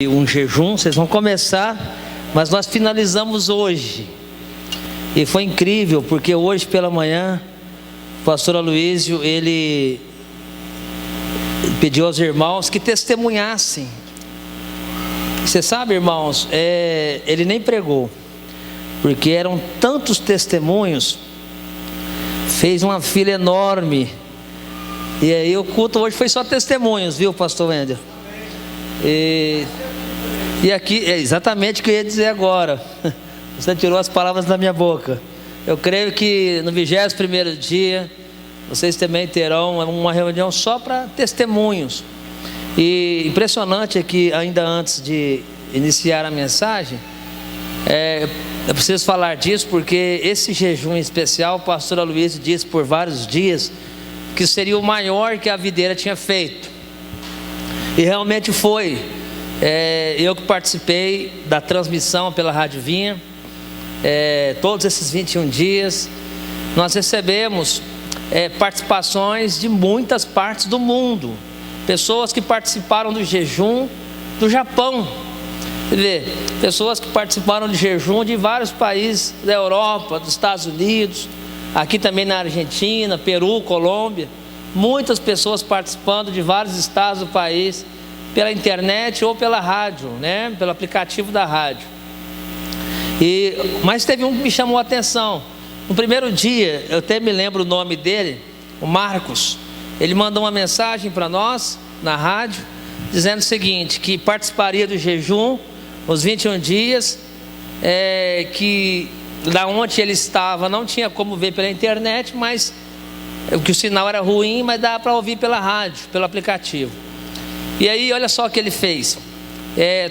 Um jejum, vocês vão começar, mas nós finalizamos hoje. E foi incrível, porque hoje pela manhã o pastor Aloísio, ele pediu aos irmãos que testemunhassem. Você sabe, irmãos, ele nem pregou, porque eram tantos testemunhos, fez uma fila enorme. E aí o culto hoje foi só testemunhos, viu, pastor Wendel? E aqui é exatamente o que eu ia dizer agora. Você tirou as palavras da minha boca. Eu creio que no 21º dia vocês também terão uma reunião só para testemunhos. E impressionante é que ainda antes de iniciar a mensagem, eu preciso falar disso, porque esse jejum especial, o pastor Aloísio disse por vários dias que seria o maior que a videira tinha feito. E realmente foi. Eu que participei da transmissão pela Rádio Vinha, todos esses 21 dias, nós recebemos participações de muitas partes do mundo, pessoas que participaram do jejum do Japão, pessoas que participaram do jejum de vários países da Europa, dos Estados Unidos, aqui também na Argentina, Peru, Colômbia, muitas pessoas participando de vários estados do país, pela internet ou pela rádio, pelo aplicativo da rádio. Mas teve um que me chamou a atenção. No primeiro dia, eu até me lembro o nome dele, o Marcos. Ele mandou uma mensagem para nós na rádio, dizendo o seguinte: que participaria do jejum os 21 dias, que da onde ele estava não tinha como ver pela internet, mas que o sinal era ruim, mas dava para ouvir pela rádio, pelo aplicativo. E aí olha só o que ele fez.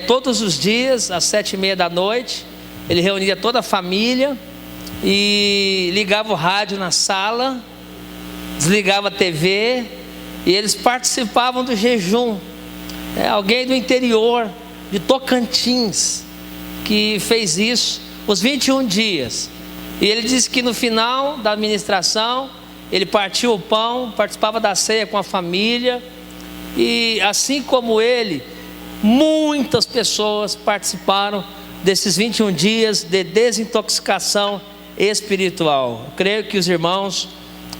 Todos os dias às 7h30 da noite, ele reunia toda a família e ligava o rádio na sala, desligava a TV, e eles participavam do jejum. Alguém do interior de Tocantins que fez isso os 21 dias. E ele disse que no final da administração ele partiu o pão, participava da ceia com a família. E assim como ele, muitas pessoas participaram desses 21 dias de desintoxicação espiritual. Eu creio que os irmãos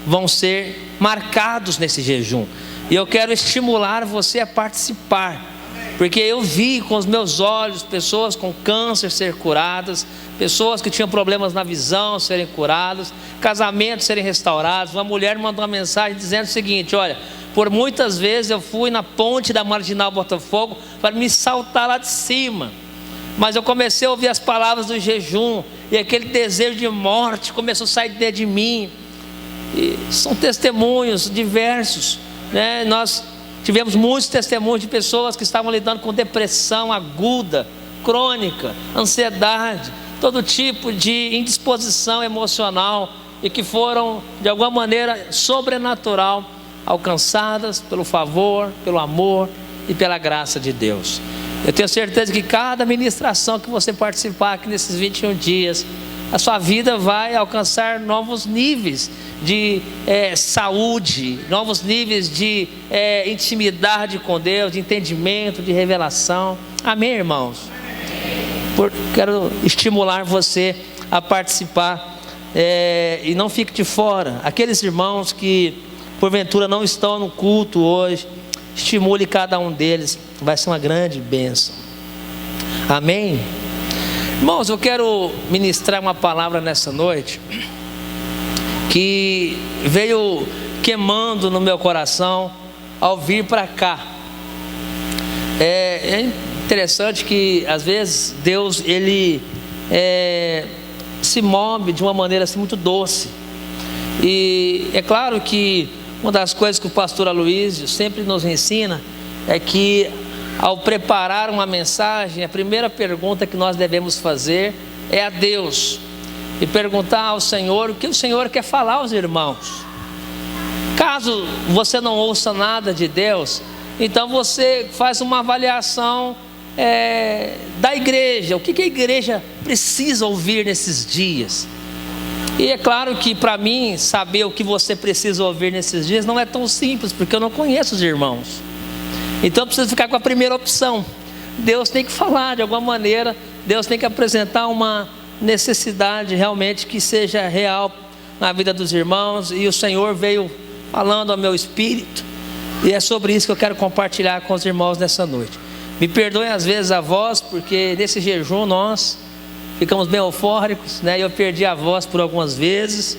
vão ser marcados nesse jejum. E eu quero estimular você a participar, porque eu vi com os meus olhos pessoas com câncer ser curadas, pessoas que tinham problemas na visão serem curadas, casamentos serem restaurados. Uma mulher me mandou uma mensagem dizendo o seguinte: olha, por muitas vezes eu fui na ponte da Marginal Botafogo para me saltar lá de cima, mas eu comecei a ouvir as palavras do jejum, e aquele desejo de morte começou a sair de dentro de mim. E são testemunhos diversos, Nós tivemos muitos testemunhos de pessoas que estavam lidando com depressão aguda, crônica, ansiedade, todo tipo de indisposição emocional, e que foram de alguma maneira sobrenatural alcançadas pelo favor, pelo amor e pela graça de Deus. Eu tenho certeza que cada ministração que você participar aqui nesses 21 dias, a sua vida vai alcançar novos níveis de saúde, novos níveis de intimidade com Deus, de entendimento, de revelação. Amém, irmãos? Quero estimular você a participar, e não fique de fora. Aqueles irmãos que porventura não estão no culto hoje, estimule cada um deles, vai ser uma grande bênção. Amém? Irmãos, eu quero ministrar uma palavra nessa noite que veio queimando no meu coração ao vir para cá. É interessante que às vezes Deus, ele se move de uma maneira assim muito doce. E é claro que uma das coisas que o pastor Aloísio sempre nos ensina é que, ao preparar uma mensagem, a primeira pergunta que nós devemos fazer é a Deus, e perguntar ao Senhor o que o Senhor quer falar aos irmãos. Caso você não ouça nada de Deus, então você faz uma avaliação da igreja. O que a igreja precisa ouvir nesses dias? E é claro que para mim, saber o que você precisa ouvir nesses dias não é tão simples, porque eu não conheço os irmãos. Então eu preciso ficar com a primeira opção. Deus tem que falar de alguma maneira, Deus tem que apresentar uma necessidade realmente que seja real na vida dos irmãos, e o Senhor veio falando ao meu espírito, e é sobre isso que eu quero compartilhar com os irmãos nessa noite. Me perdoem às vezes a voz, porque nesse jejum nós ficamos bem eufóricos, né? Eu perdi a voz por algumas vezes,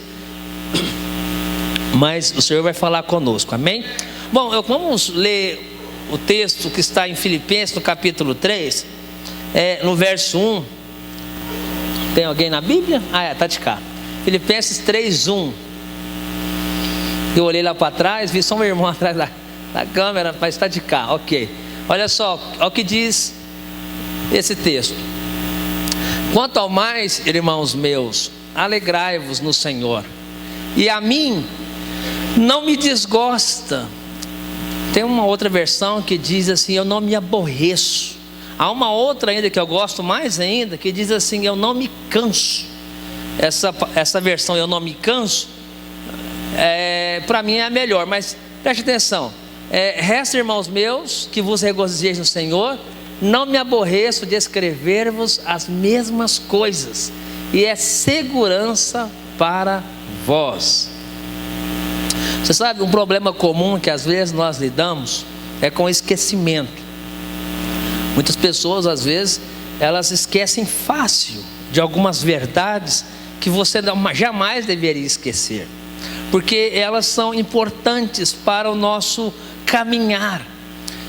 mas o Senhor vai falar conosco, amém? Bom, vamos ler o texto que está em Filipenses, no capítulo 3, no verso 1. Tem alguém na Bíblia? Está de cá. Filipenses 3, 1. Eu olhei lá para trás, vi só um irmão atrás da câmera, mas está de cá, ok. Olha só, olha o que diz esse texto. Quanto ao mais, irmãos meus, alegrai-vos no Senhor. E a mim não me desgosta. Tem uma outra versão que diz assim: eu não me aborreço. Há uma outra ainda que eu gosto mais ainda, que diz assim: eu não me canso. Essa versão, eu não me canso, para mim é a melhor. Mas preste atenção, resta, irmãos meus, que vos regozijeis no Senhor. Não me aborreço de escrever-vos as mesmas coisas, e é segurança para vós. Você sabe, um problema comum que às vezes nós lidamos é com esquecimento. Muitas pessoas às vezes elas esquecem fácil de algumas verdades que você jamais deveria esquecer, porque elas são importantes para o nosso caminhar.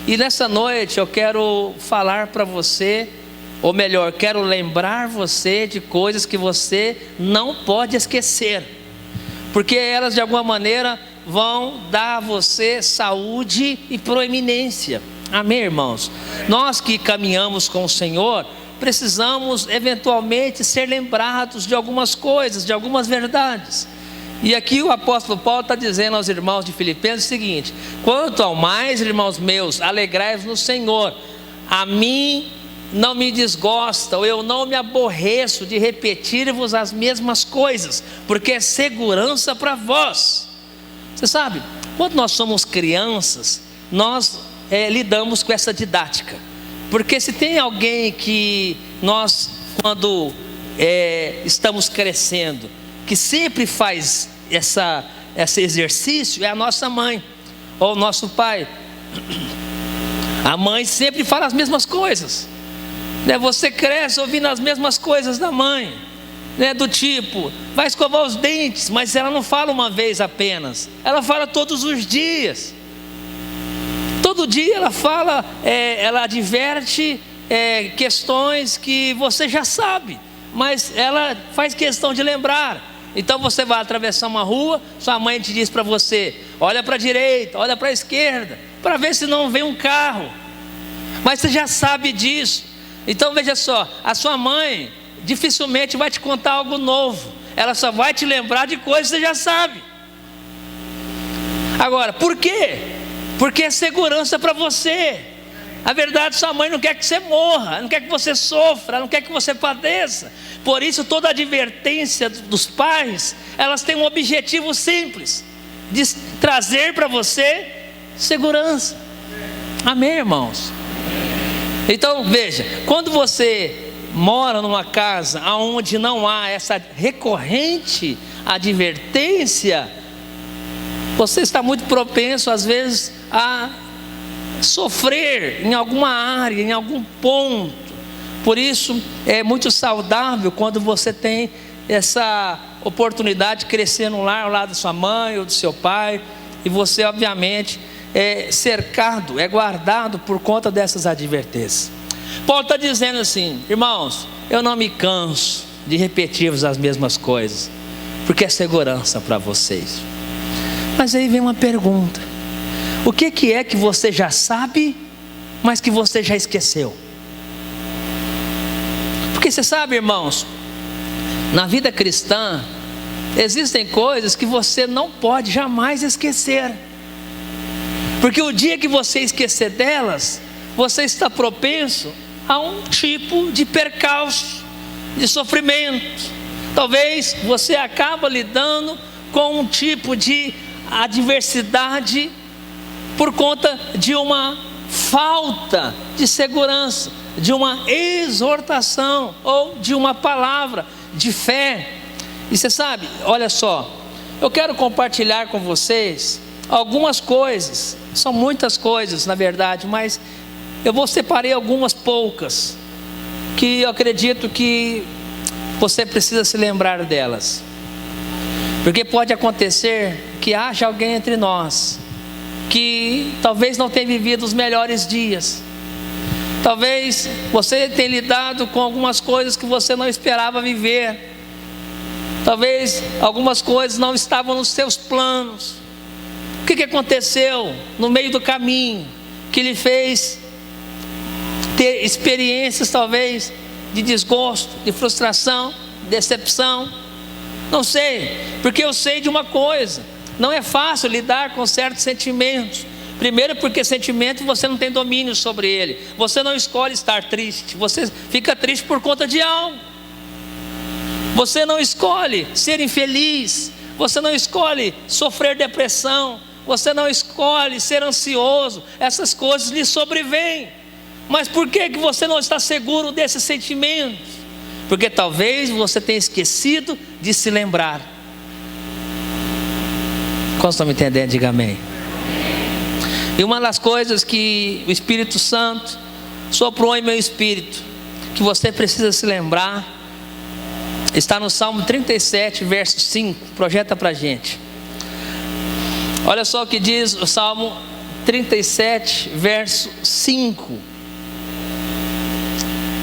E nessa noite eu quero falar para você, ou melhor, quero lembrar você de coisas que você não pode esquecer, porque elas de alguma maneira vão dar a você saúde e proeminência. Amém, irmãos? Nós que caminhamos com o Senhor precisamos eventualmente ser lembrados de algumas coisas, de algumas verdades. E aqui o apóstolo Paulo está dizendo aos irmãos de Filipenses o seguinte: quanto ao mais, irmãos meus, alegrai-vos no Senhor. A mim não me desgosta, ou eu não me aborreço de repetir-vos as mesmas coisas, porque é segurança para vós. Você sabe, quando nós somos crianças, nós lidamos com essa didática, porque se tem alguém que nós, quando estamos crescendo, que sempre faz esse exercício, é a nossa mãe ou o nosso pai. A mãe sempre fala as mesmas coisas, né? Você cresce ouvindo as mesmas coisas da mãe, né? Do tipo, vai escovar os dentes, mas ela não fala uma vez apenas, ela fala todos os dias. Todo dia ela fala, ela adverte questões que você já sabe, mas ela faz questão de lembrar. Então você vai atravessar uma rua, sua mãe te diz para você: olha para a direita, olha para a esquerda, para ver se não vem um carro. Mas você já sabe disso. Então veja só, a sua mãe dificilmente vai te contar algo novo, ela só vai te lembrar de coisas que você já sabe. Agora, por quê? Porque é segurança para você. A verdade, sua mãe não quer que você morra, não quer que você sofra, não quer que você padeça. Por isso toda advertência dos pais, elas têm um objetivo simples, de trazer para você segurança. Amém, irmãos? Então veja, quando você mora numa casa onde não há essa recorrente advertência, você está muito propenso às vezes a sofrer em alguma área, em algum ponto. Por isso é muito saudável quando você tem essa oportunidade de crescer no lar, ao lado da sua mãe ou do seu pai, e você obviamente é cercado, é guardado por conta dessas advertências. Paulo está dizendo assim: irmãos, eu não me canso de repetir-vos as mesmas coisas, porque é segurança para vocês. Mas aí vem uma pergunta: o que é que você já sabe, mas que você já esqueceu? Porque você sabe, irmãos, na vida cristã existem coisas que você não pode jamais esquecer, porque o dia que você esquecer delas, você está propenso a um tipo de percalço, de sofrimento. Talvez você acabe lidando com um tipo de adversidade por conta de uma falta de segurança, de uma exortação ou de uma palavra de fé. E você sabe, olha só, eu quero compartilhar com vocês algumas coisas, são muitas coisas na verdade, mas eu separei algumas poucas, que eu acredito que você precisa se lembrar delas. Porque pode acontecer que haja alguém entre nós que talvez não tenha vivido os melhores dias. Talvez você tenha lidado com algumas coisas que você não esperava viver. Talvez algumas coisas não estavam nos seus planos. O que aconteceu no meio do caminho que lhe fez ter experiências talvez de desgosto, de frustração, decepção? Não sei, porque eu sei de uma coisa: não é fácil lidar com certos sentimentos. Primeiro porque sentimento você não tem domínio sobre ele. Você não escolhe estar triste, você fica triste por conta de algo. Você não escolhe ser infeliz, você não escolhe sofrer depressão, você não escolhe ser ansioso. Essas coisas lhe sobrevêm. Mas por que você não está seguro desses sentimentos? Porque talvez você tenha esquecido de se lembrar. Quantos estão me entendendo? Diga amém. E uma das coisas que o Espírito Santo soprou em meu espírito, que você precisa se lembrar, está no Salmo 37, verso 5. Projeta para a gente. Olha só o que diz o Salmo 37, verso 5.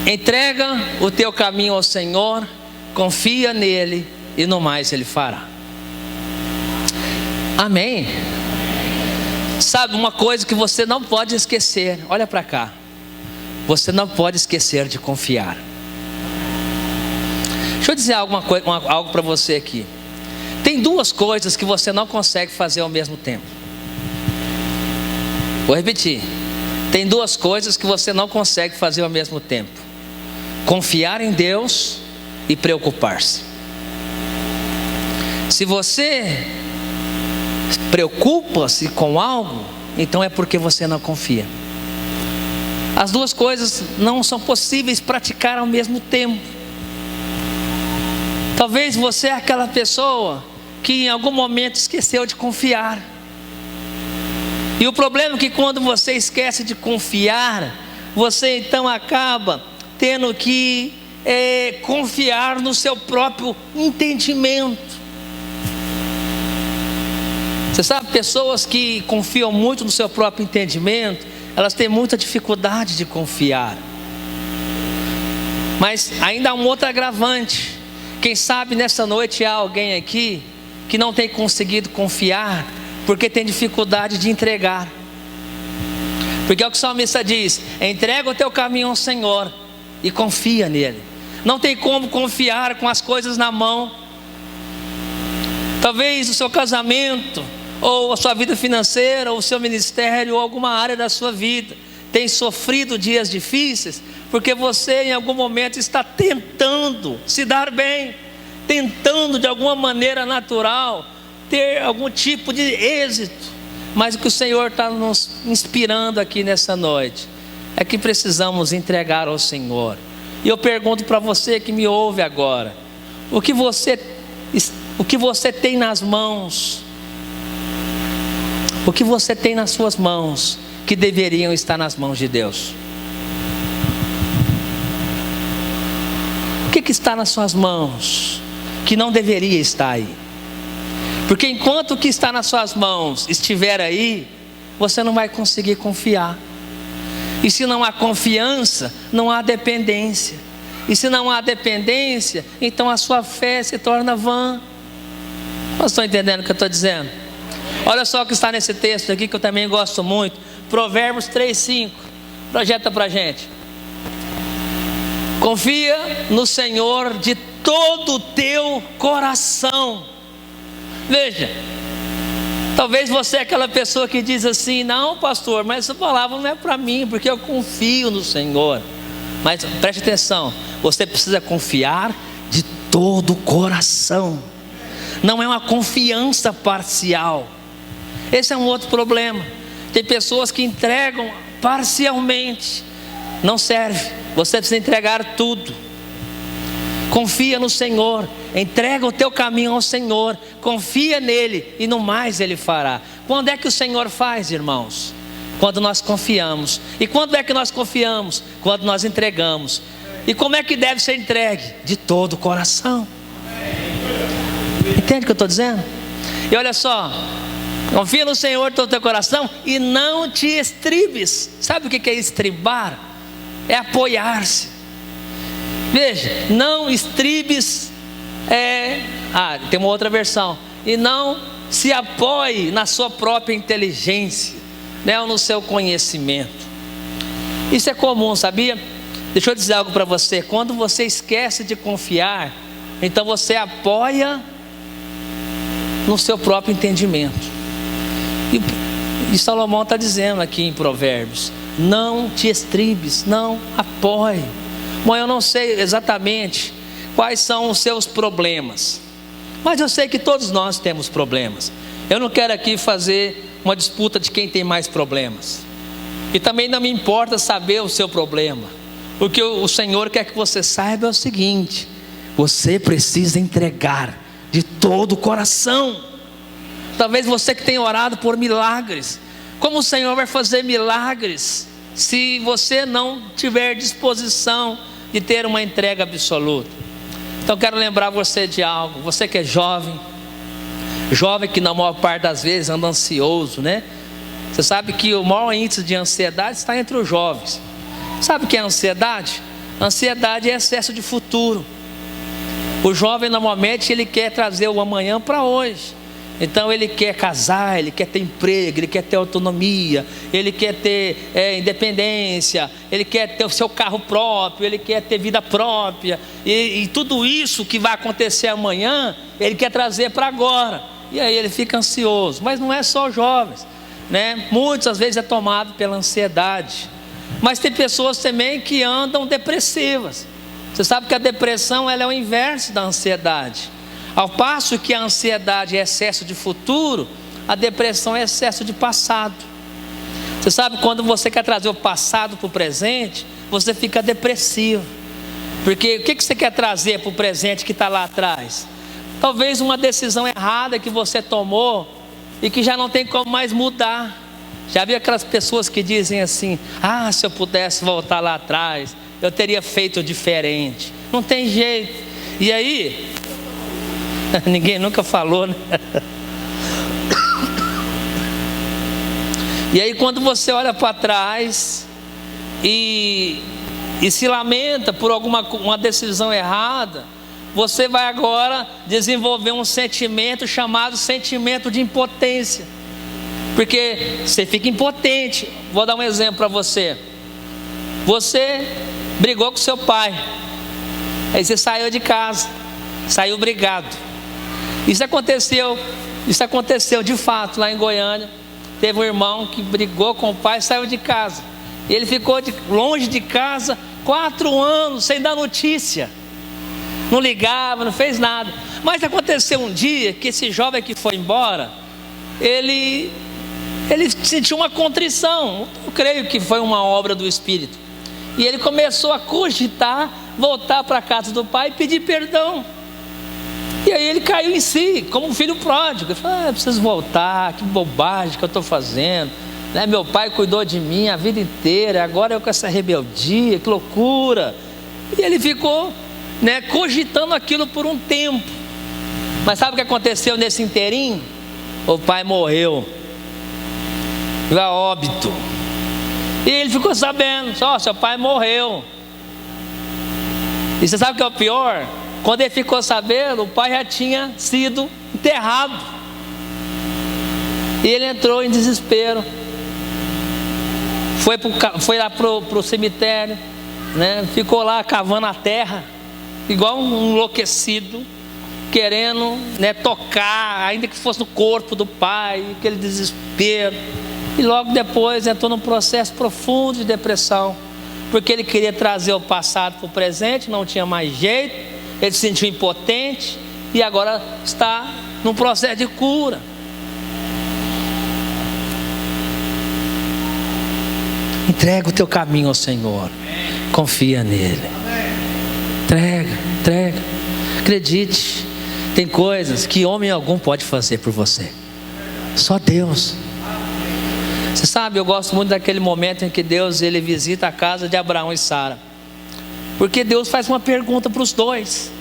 Entrega o teu caminho ao Senhor, confia nele e no mais ele fará. Amém. Sabe uma coisa que você não pode esquecer? Olha para cá. Você não pode esquecer de confiar. Deixa eu dizer algo para você aqui. Tem duas coisas que você não consegue fazer ao mesmo tempo. Vou repetir. Tem duas coisas que você não consegue fazer ao mesmo tempo: confiar em Deus e preocupar-se. Se você preocupa-se com algo, então é porque você não confia. As duas coisas não são possíveis praticar ao mesmo tempo. Talvez você é aquela pessoa que em algum momento esqueceu de confiar. E o problema é que quando você esquece de confiar, você então acaba tendo que confiar no seu próprio entendimento. Você sabe, pessoas que confiam muito no seu próprio entendimento, elas têm muita dificuldade de confiar. Mas ainda há um outro agravante. Quem sabe nessa noite há alguém aqui que não tem conseguido confiar porque tem dificuldade de entregar. Porque é o que o salmista diz: entrega o teu caminho ao Senhor e confia nele. Não tem como confiar com as coisas na mão. Talvez o seu casamento, ou a sua vida financeira, ou o seu ministério, ou alguma área da sua vida tem sofrido dias difíceis, porque você em algum momento está tentando se dar bem, tentando de alguma maneira natural ter algum tipo de êxito. Mas o que o Senhor está nos inspirando aqui nessa noite é que precisamos entregar ao Senhor. E eu pergunto para você que me ouve agora: o que você tem nas mãos? O que você tem nas suas mãos que deveriam estar nas mãos de Deus? O que está nas suas mãos que não deveria estar aí? Porque enquanto o que está nas suas mãos estiver aí, você não vai conseguir confiar. E se não há confiança, não há dependência. E se não há dependência, então a sua fé se torna vã. Vocês estão entendendo o que eu estou dizendo? Olha só o que está nesse texto aqui, que eu também gosto muito. Provérbios 3:5. Projeta para a gente. Confia no Senhor de todo o teu coração. Veja, talvez você é aquela pessoa que diz assim: não, pastor, mas essa palavra não é para mim, porque eu confio no Senhor. Mas preste atenção, você precisa confiar de todo o coração. Não é uma confiança parcial. Esse é um outro problema. Tem pessoas que entregam parcialmente, não serve. Você precisa entregar tudo. Confia no Senhor, entrega o teu caminho ao Senhor, confia nele e no mais ele fará. Quando é que o Senhor faz, irmãos? Quando nós confiamos. E quando é que nós confiamos? Quando nós entregamos. E como é que deve ser entregue? De todo o coração. Entende o que eu estou dizendo? E olha só, confia no Senhor de todo o teu coração e não te estribes. Sabe o que é estribar? É apoiar-se. Veja, não estribes, tem uma outra versão. E não se apoie na sua própria inteligência, né, ou no seu conhecimento. Isso é comum, sabia? Deixa eu dizer algo para você. Quando você esquece de confiar, então você apoia no seu próprio entendimento. E Salomão está dizendo aqui em Provérbios: não te estribes, não apoie. Bom, eu não sei exatamente quais são os seus problemas, mas eu sei que todos nós temos problemas. Eu não quero aqui fazer uma disputa de quem tem mais problemas. E também não me importa saber o seu problema. O que o Senhor quer que você saiba é o seguinte: você precisa entregar de todo o coração. Talvez você que tenha orado por milagres, como o Senhor vai fazer milagres se você não tiver disposição de ter uma entrega absoluta? Então quero lembrar você de algo. Você que é jovem que na maior parte das vezes anda ansioso, né? Você sabe que o maior índice de ansiedade está entre os jovens. Sabe o que é ansiedade? Ansiedade é excesso de futuro. O jovem normalmente ele quer trazer o amanhã para hoje. Então ele quer casar, ele quer ter emprego, ele quer ter autonomia, ele quer ter independência, ele quer ter o seu carro próprio, ele quer ter vida própria. E tudo isso que vai acontecer amanhã, ele quer trazer para agora. E aí ele fica ansioso. Mas não é só jovens, né? Muitas às vezes é tomado pela ansiedade. Mas tem pessoas também que andam depressivas. Você sabe que a depressão ela é o inverso da ansiedade. Ao passo que a ansiedade é excesso de futuro, a depressão é excesso de passado. Você sabe, quando você quer trazer o passado para o presente, você fica depressivo. Porque o que você quer trazer para o presente que está lá atrás? Talvez uma decisão errada que você tomou e que já não tem como mais mudar. Já viu aquelas pessoas que dizem assim: ah, se eu pudesse voltar lá atrás, eu teria feito diferente. Não tem jeito. E aí... ninguém nunca falou, né? E aí quando você olha para trás e se lamenta por uma decisão errada, você vai agora desenvolver um sentimento chamado sentimento de impotência. Porque você fica impotente. Vou dar um exemplo para você. Você brigou com seu pai, aí você saiu de casa, saiu brigado. Isso aconteceu de fato lá em Goiânia. Teve um irmão que brigou com o pai e saiu de casa. Ele ficou longe de casa 4 anos sem dar notícia. Não ligava, não fez nada. Mas aconteceu um dia que esse jovem que foi embora, ele sentiu uma contrição. Eu creio que foi uma obra do Espírito. E ele começou a cogitar voltar para a casa do pai e pedir perdão. E aí ele caiu em si, como um filho pródigo. Ele falou: eu preciso voltar, que bobagem que eu estou fazendo, né? Meu pai cuidou de mim a vida inteira, agora eu com essa rebeldia, que loucura. E ele ficou, né, cogitando aquilo por um tempo. Mas sabe o que aconteceu nesse inteirinho? O pai morreu, veio a óbito. E ele ficou sabendo: seu pai morreu. E você sabe o que é o pior? Quando ele ficou sabendo, o pai já tinha sido enterrado. E ele entrou em desespero. Foi lá pro cemitério, né? Ficou lá cavando a terra, igual um enlouquecido, querendo, né, tocar, ainda que fosse no corpo do pai, aquele desespero. E logo depois entrou num processo profundo de depressão, porque ele queria trazer o passado para o presente, não tinha mais jeito. Ele se sentiu impotente e agora está num processo de cura. Entrega o teu caminho ao Senhor. Confia nele. Entrega. Acredite. Tem coisas que homem algum pode fazer por você. Só Deus. Você sabe, eu gosto muito daquele momento em que Deus ele visita a casa de Abraão e Sara. Porque Deus faz uma pergunta para os dois.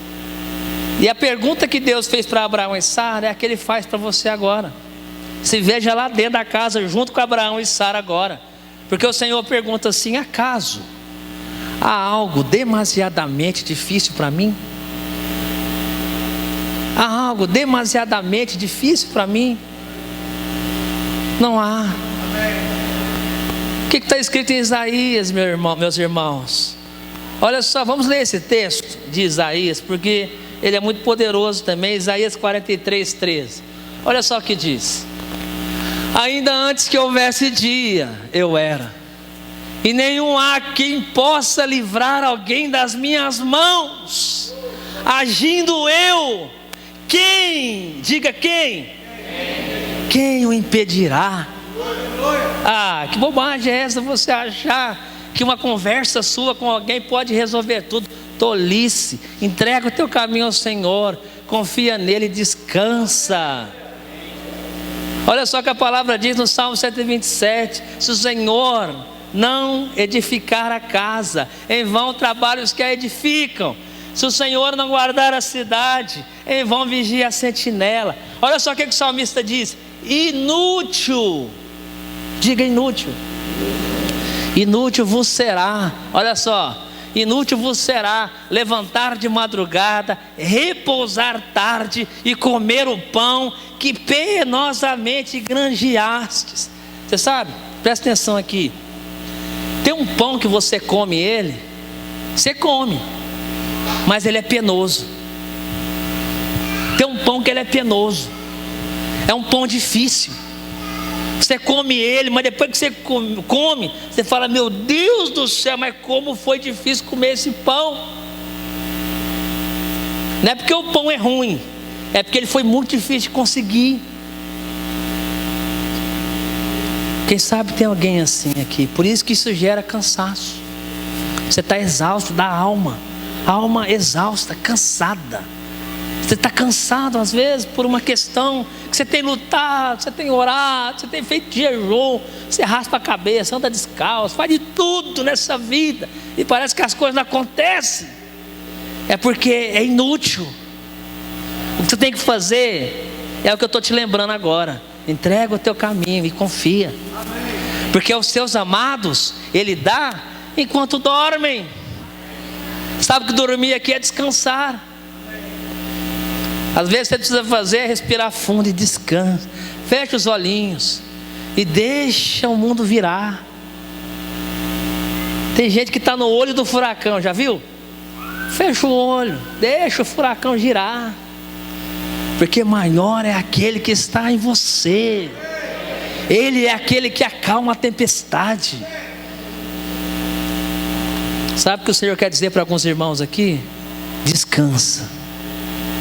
E a pergunta que Deus fez para Abraão e Sara é a que Ele faz para você agora. Se veja lá dentro da casa junto com Abraão e Sara agora. Porque o Senhor pergunta assim: acaso há algo demasiadamente difícil para mim? Há algo demasiadamente difícil para mim? Não há. O que está escrito em Isaías, meus irmãos? Olha só, vamos ler esse texto de Isaías, porque ele é muito poderoso também. Isaías 43:13. Olha só o que diz: ainda antes que houvesse dia, eu era, e nenhum há quem possa livrar alguém das minhas mãos. Agindo eu, quem? Diga quem? Quem o impedirá? Ah, que bobagem é essa, você achar que uma conversa sua com alguém pode resolver tudo? Tolice. Entrega o teu caminho ao Senhor, confia nele e descansa. Olha só que a palavra diz no Salmo 127: se o Senhor não edificar a casa, em vão trabalham os que a edificam. Se o Senhor não guardar a cidade, em vão vigia a sentinela. Olha só o que o salmista diz: inútil. Diga inútil. Inútil vos será. Olha só, inútil vos será levantar de madrugada, repousar tarde e comer o pão que penosamente granjeastes. Você sabe, presta atenção aqui. Tem um pão que você come ele, você come, mas ele é penoso. Tem um pão que ele é penoso, é um pão difícil. Você come ele, mas depois que você come, você fala: meu Deus do céu, mas como foi difícil comer esse pão. Não é porque o pão é ruim, é porque ele foi muito difícil de conseguir. Quem sabe tem alguém assim aqui. Por isso que isso gera cansaço. Você está exausto da alma. Alma exausta, cansada. Você está cansado às vezes por uma questão que você tem lutado, você tem orado, você tem feito jejum, você raspa a cabeça, anda descalço, faz de tudo nessa vida e parece que as coisas não acontecem. É porque é inútil. O que você tem que fazer é o que eu estou te lembrando agora: entrega o teu caminho e confia. Porque aos seus amados Ele dá enquanto dormem. Sabe que dormir aqui é descansar. Às vezes você precisa fazer é respirar fundo e descansa. Fecha os olhinhos e deixa o mundo virar. Tem gente que está no olho do furacão, já viu? Fecha o olho, deixa o furacão girar. Porque maior é aquele que está em você. Ele é aquele que acalma a tempestade. Sabe o que o Senhor quer dizer para alguns irmãos aqui? Descansa,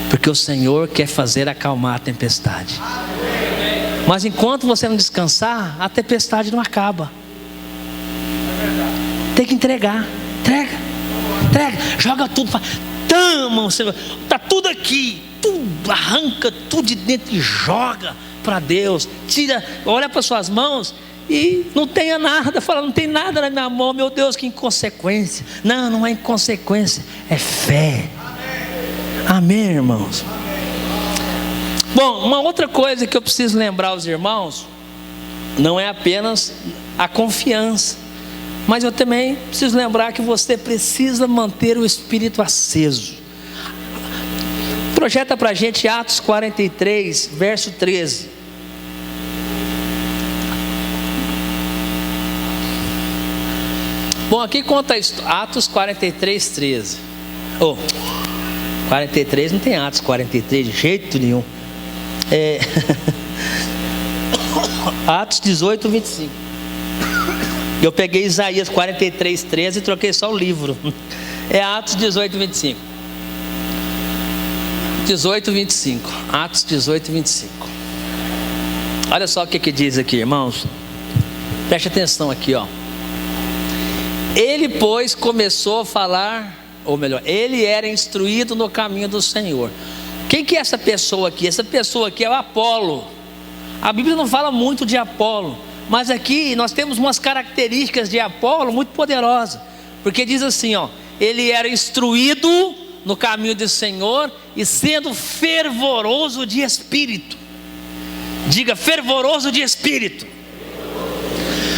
porque o Senhor quer fazer acalmar a tempestade. Mas enquanto você não descansar, a tempestade não acaba. Tem que entregar. Entrega, joga tudo. Tama, está tudo aqui, tudo, arranca tudo de dentro e joga para Deus. Tira, olha para suas mãos e não tenha nada. Fala: não tem nada na minha mão. Meu Deus, que inconsequência. Não é inconsequência, é fé. Amém, irmãos? Bom, uma outra coisa que eu preciso lembrar aos irmãos, não é apenas a confiança, mas eu também preciso lembrar que você precisa manter o espírito aceso. Projeta para a gente Atos 43, verso 13. Bom, aqui conta Atos 43, 13. 43 não tem Atos 43 de jeito nenhum. Atos 18, 25. Eu peguei Isaías 43, 13 e troquei só o livro. É Atos 18, 25. 18, 25. Atos 18, 25. Olha só o que diz aqui, irmãos. Preste atenção aqui, ó. Ele, pois, começou a falar, ou melhor, ele era instruído no caminho do Senhor. Quem que é essa pessoa aqui? Essa pessoa aqui é o Apolo. A Bíblia não fala muito de Apolo, mas aqui nós temos umas características de Apolo muito poderosas, porque diz assim, ó, ele era instruído no caminho do Senhor e sendo fervoroso de espírito. Diga, fervoroso de espírito.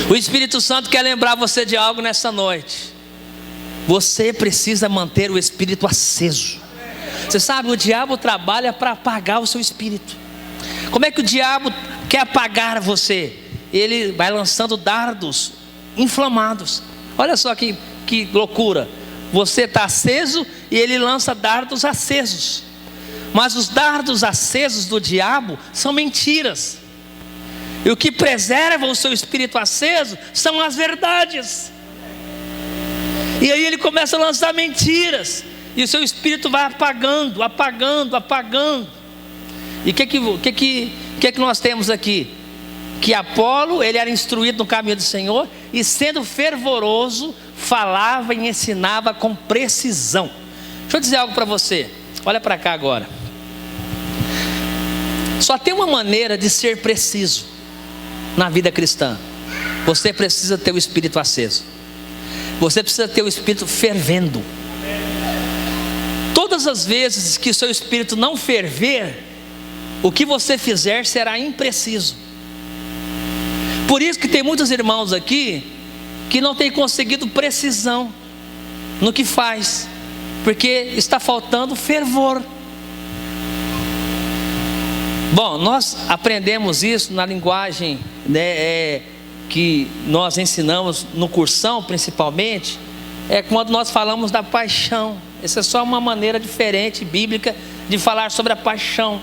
O Espírito Santo quer lembrar você de algo nessa noite. Você precisa manter o espírito aceso. Você sabe, o diabo trabalha para apagar o seu espírito. Como é que o diabo quer apagar você? Ele vai lançando dardos inflamados. Olha só que loucura. Você está aceso e ele lança dardos acesos. Mas os dardos acesos do diabo são mentiras. E o que preserva o seu espírito aceso são as verdades. E aí ele começa a lançar mentiras, e o seu espírito vai apagando, apagando, apagando. E o que nós temos aqui? Que Apolo, ele era instruído no caminho do Senhor, e sendo fervoroso, falava e ensinava com precisão. Deixa eu dizer algo para você. Olha para cá agora. Só tem uma maneira de ser preciso na vida cristã. Você precisa ter o espírito aceso. Você precisa ter o espírito fervendo. Todas as vezes que o seu espírito não ferver, o que você fizer será impreciso. Por isso que tem muitos irmãos aqui que não têm conseguido precisão no que faz, porque está faltando fervor. Bom, nós aprendemos isso na linguagem, né, que nós ensinamos no cursão principalmente, é quando nós falamos da paixão. Essa é só uma maneira diferente, bíblica, de falar sobre a paixão.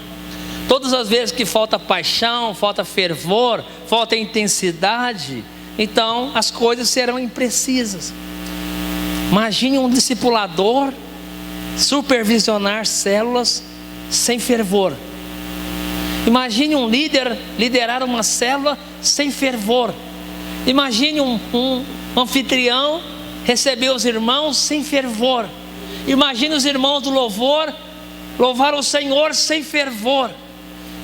Todas as vezes que falta paixão, falta fervor, falta intensidade, então as coisas serão imprecisas. Imagine um discipulador supervisionar células sem fervor. Imagine um líder liderar uma célula sem fervor. Imagine um anfitrião receber os irmãos sem fervor. Imagine os irmãos do louvor louvar o Senhor sem fervor.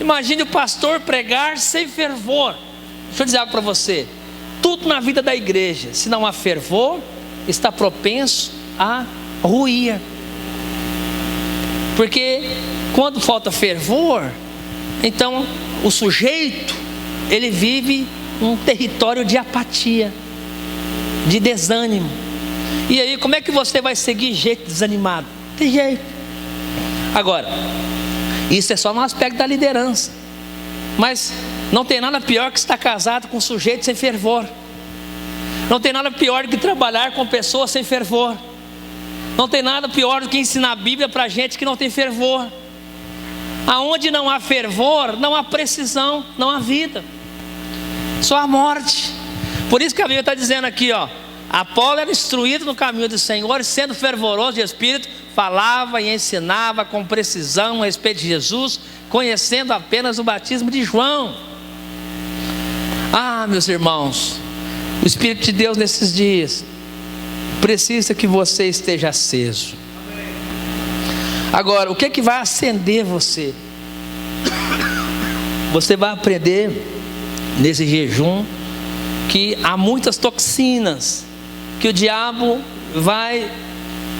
Imagine o pastor pregar sem fervor. Deixa eu dizer algo para você. Tudo na vida da igreja, se não há fervor, está propenso a ruir. Porque quando falta fervor, então o sujeito, ele vive um território de apatia, de desânimo. E aí como é que você vai seguir jeito desanimado? Tem jeito. Agora, isso é só no aspecto da liderança. Mas não tem nada pior que estar casado com um sujeito sem fervor. Não tem nada pior do que trabalhar com pessoas sem fervor. Não tem nada pior do que ensinar a Bíblia para gente que não tem fervor. Aonde não há fervor, não há precisão, não há vida, só a morte. Por isso que a Bíblia está dizendo aqui, ó, Apolo era instruído no caminho do Senhor, e sendo fervoroso de espírito, falava e ensinava com precisão a respeito de Jesus, conhecendo apenas o batismo de João. Ah, meus irmãos, o Espírito de Deus nesses dias precisa que você esteja aceso. Agora, o que é que vai acender você? Você vai aprender nesse jejum que há muitas toxinas que o diabo vai,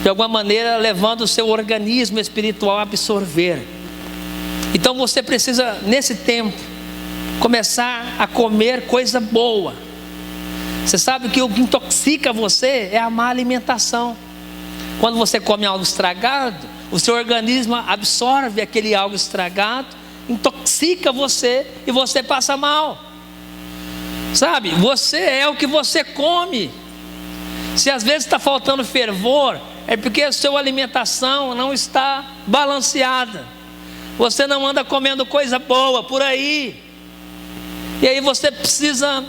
de alguma maneira, levando o seu organismo espiritual a absorver. Então você precisa, nesse tempo, começar a comer coisa boa. Você sabe que o que intoxica você é a má alimentação. Quando você come algo estragado, o seu organismo absorve aquele algo estragado, intoxica você e você passa mal. Sabe, você é o que você come. Se às vezes está faltando fervor, é porque a sua alimentação não está balanceada. Você não anda comendo coisa boa por aí. E aí você precisa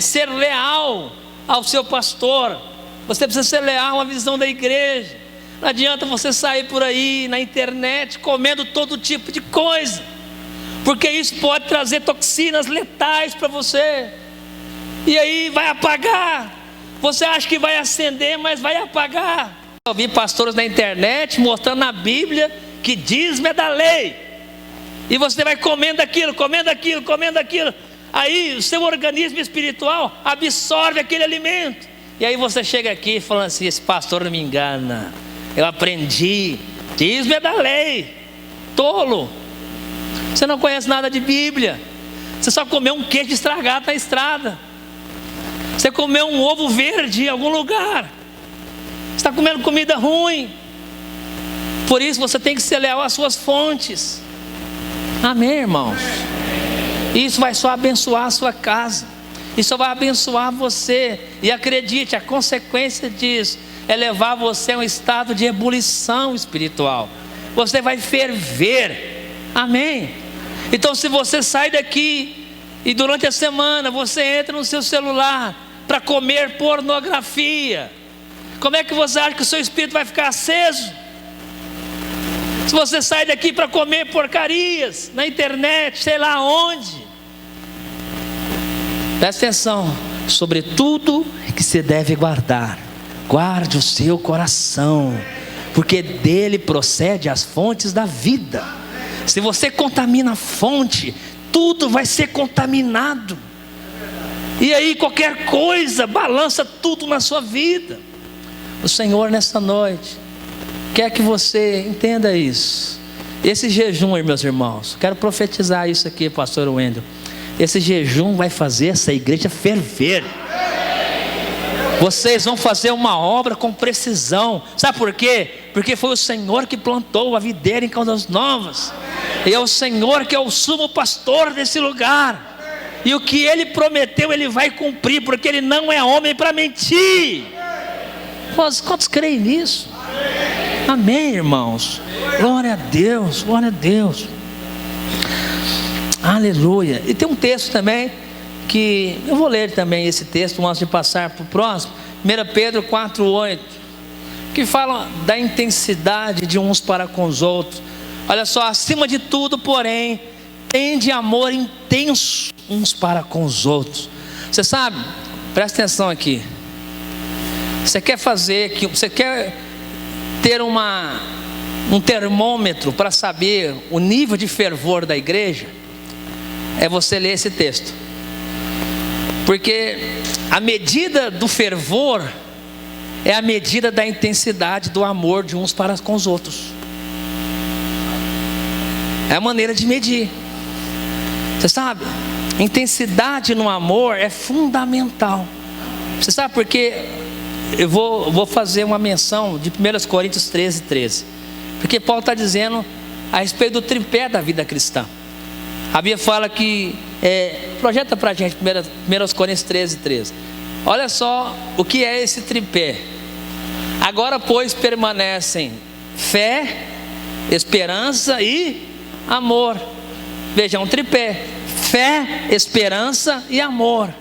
ser leal ao seu pastor. Você precisa ser leal à visão da igreja. Não adianta você sair por aí na internet comendo todo tipo de coisa, porque isso pode trazer toxinas letais para você. E aí vai apagar Você acha que vai acender, mas vai apagar. Eu vi pastores na internet mostrando na Bíblia que dízimo é da lei. E você vai comendo aquilo, comendo aquilo, comendo aquilo. Aí o seu organismo espiritual absorve aquele alimento. E aí você chega aqui falando assim: esse pastor não me engana, eu aprendi, dízimo é da lei. Tolo, você não conhece nada de Bíblia. Você só comeu um queijo estragado na estrada. Você comeu um ovo verde em algum lugar. Você está comendo comida ruim. Por isso você tem que ser leal às suas fontes. Amém, irmãos? Isso vai só abençoar a sua casa. Isso vai abençoar você. E acredite, a consequência disso é levar você a um estado de ebulição espiritual. Você vai ferver. Amém? Então, se você sai daqui e durante a semana você entra no seu celular para comer pornografia, como é que você acha que o seu espírito vai ficar aceso? Se você sai daqui para comer porcarias na internet, sei lá onde. Presta atenção: sobre tudo que se deve guardar, guarde o seu coração, porque dele procede as fontes da vida. Se você contamina a fonte, tudo vai ser contaminado. E aí qualquer coisa balança tudo na sua vida. O Senhor nessa noite quer que você entenda isso. Esse jejum aí, meus irmãos, quero profetizar isso aqui, pastor Wendel. Esse jejum vai fazer essa igreja ferver. Vocês vão fazer uma obra com precisão. Sabe por quê? Porque foi o Senhor que plantou a videira em Caldas Novas. E é o Senhor que é o sumo pastor desse lugar. E o que Ele prometeu, Ele vai cumprir, porque Ele não é homem para mentir. Quantos creem nisso? Amém, irmãos? Glória a Deus, glória a Deus. Aleluia. E tem um texto também que eu vou ler também esse texto antes de passar para o próximo. 1 Pedro 4,8, que fala da intensidade de uns para com os outros. Olha só: acima de tudo, porém, tende amor intenso uns para com os outros. Você sabe, presta atenção aqui. Você quer você quer ter um termômetro para saber o nível de fervor da igreja? É você ler esse texto. Porque a medida do fervor é a medida da intensidade do amor de uns para com os outros. É a maneira de medir. Você sabe, intensidade no amor é fundamental. Você sabe por quê? Eu vou fazer uma menção de 1 Coríntios 13. Porque Paulo está dizendo a respeito do tripé da vida cristã. A Bíblia fala que, projeta para a gente 1 Coríntios 13. Olha só o que é esse tripé. Agora, pois, permanecem fé, esperança e amor. Veja, um tripé: fé, esperança e amor.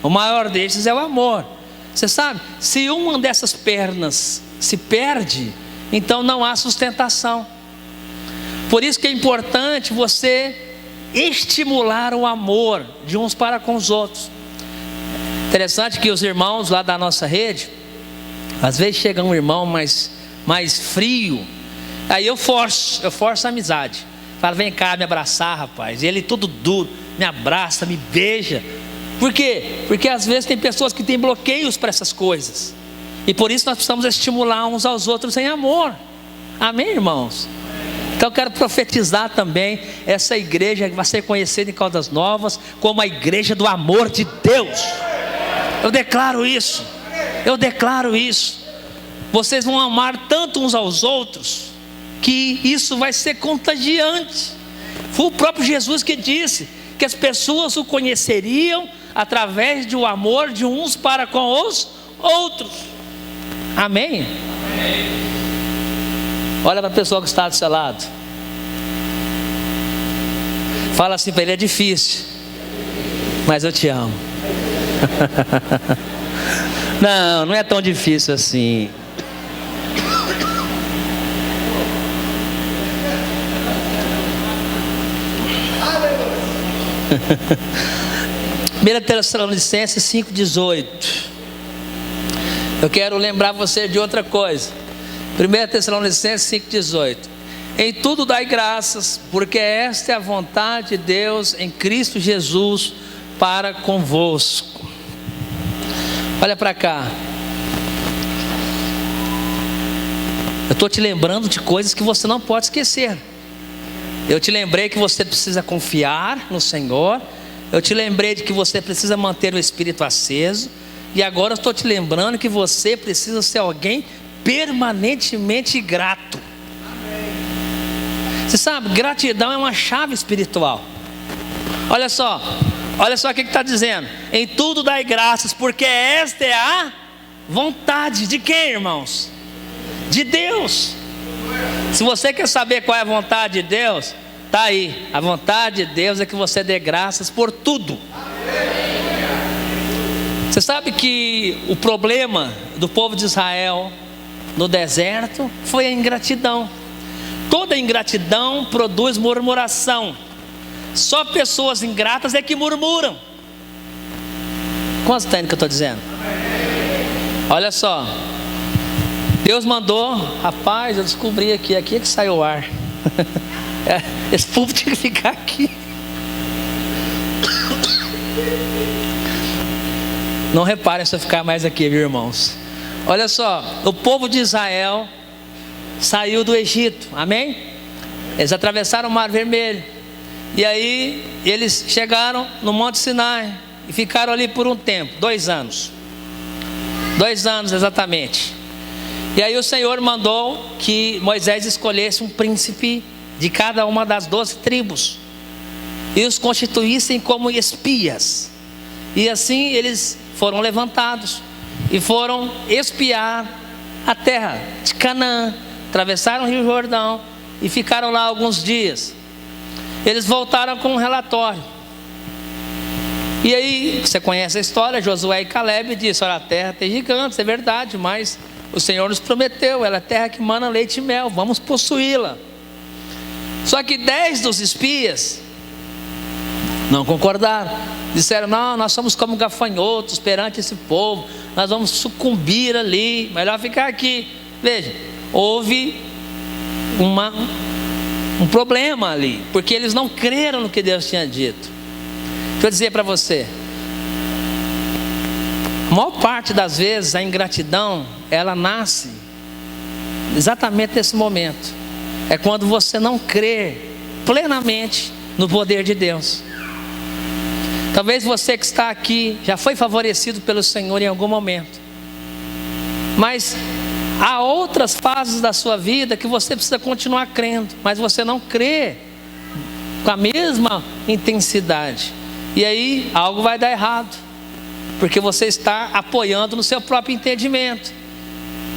O maior desses é o amor. Você sabe, se uma dessas pernas se perde, então não há sustentação. Por isso que é importante você estimular o amor de uns para com os outros. Interessante que os irmãos lá da nossa rede, às vezes chega um irmão mais frio, aí eu forço a amizade. Falo: vem cá me abraçar, rapaz. E ele todo duro, me abraça, me beija. Por quê? Porque às vezes tem pessoas que têm bloqueios para essas coisas. E por isso nós precisamos estimular uns aos outros em amor. Amém, irmãos? Então eu quero profetizar também essa igreja que vai ser conhecida em Caldas Novas como a igreja do amor de Deus. Eu declaro isso. Vocês vão amar tanto uns aos outros que isso vai ser contagiante. Foi o próprio Jesus que disse que as pessoas o conheceriam através do amor de uns para com os outros. Amém? Olha para a pessoa que está do seu lado. Fala assim para ele: é difícil, mas eu te amo. Não é tão difícil assim. Primeira Tessalonicenses 5,18. Eu quero lembrar você de outra coisa. 1 Tessalonicenses 5,18. Em tudo dai graças, porque esta é a vontade de Deus em Cristo Jesus para convosco. Olha para cá. Eu estou te lembrando de coisas que você não pode esquecer. Eu te lembrei que você precisa confiar no Senhor. Eu te lembrei de que você precisa manter o espírito aceso. E agora eu estou te lembrando que você precisa ser alguém permanentemente grato. Você sabe, gratidão é uma chave espiritual. Olha só o que está dizendo. Em tudo dai graças, porque esta é a vontade de quem, irmãos? De Deus. Se você quer saber qual é a vontade de Deus, está aí. A vontade de Deus é que você dê graças por tudo. Você sabe que o problema do povo de Israel no deserto foi a ingratidão. Toda ingratidão produz murmuração. Só pessoas ingratas é que murmuram. Quantos entendem o que eu estou dizendo? Olha só. Deus mandou, rapaz, eu descobri aqui é que saiu o ar. Esse povo tinha que ficar aqui. Não reparem se eu ficar mais aqui, viu, irmãos? Olha só, o povo de Israel saiu do Egito, amém? Eles atravessaram o Mar Vermelho. E aí eles chegaram no Monte Sinai e ficaram ali por um tempo, 2 anos. 2 anos exatamente. E aí o Senhor mandou que Moisés escolhesse um príncipe de cada uma das 12 tribos e os constituíssem como espias. E assim eles foram levantados e foram espiar a terra de Canaã. Atravessaram o Rio Jordão e ficaram lá alguns dias. Eles voltaram com um relatório. E aí, você conhece a história, Josué e Caleb disse: olha, a terra tem gigantes, é verdade, mas o Senhor nos prometeu, ela é terra que mana leite e mel, vamos possuí-la. Só que 10 dos espias não concordaram. Disseram: não, nós somos como gafanhotos perante esse povo, nós vamos sucumbir ali, melhor ficar aqui. Veja, houve um problema ali, porque eles não creram no que Deus tinha dito. Deixa eu dizer para você, a maior parte das vezes a ingratidão, ela nasce exatamente nesse momento. É quando você não crê plenamente no poder de Deus. Talvez você que está aqui já foi favorecido pelo Senhor em algum momento, mas há outras fases da sua vida que você precisa continuar crendo, mas você não crê com a mesma intensidade. E aí algo vai dar errado, porque você está apoiando no seu próprio entendimento.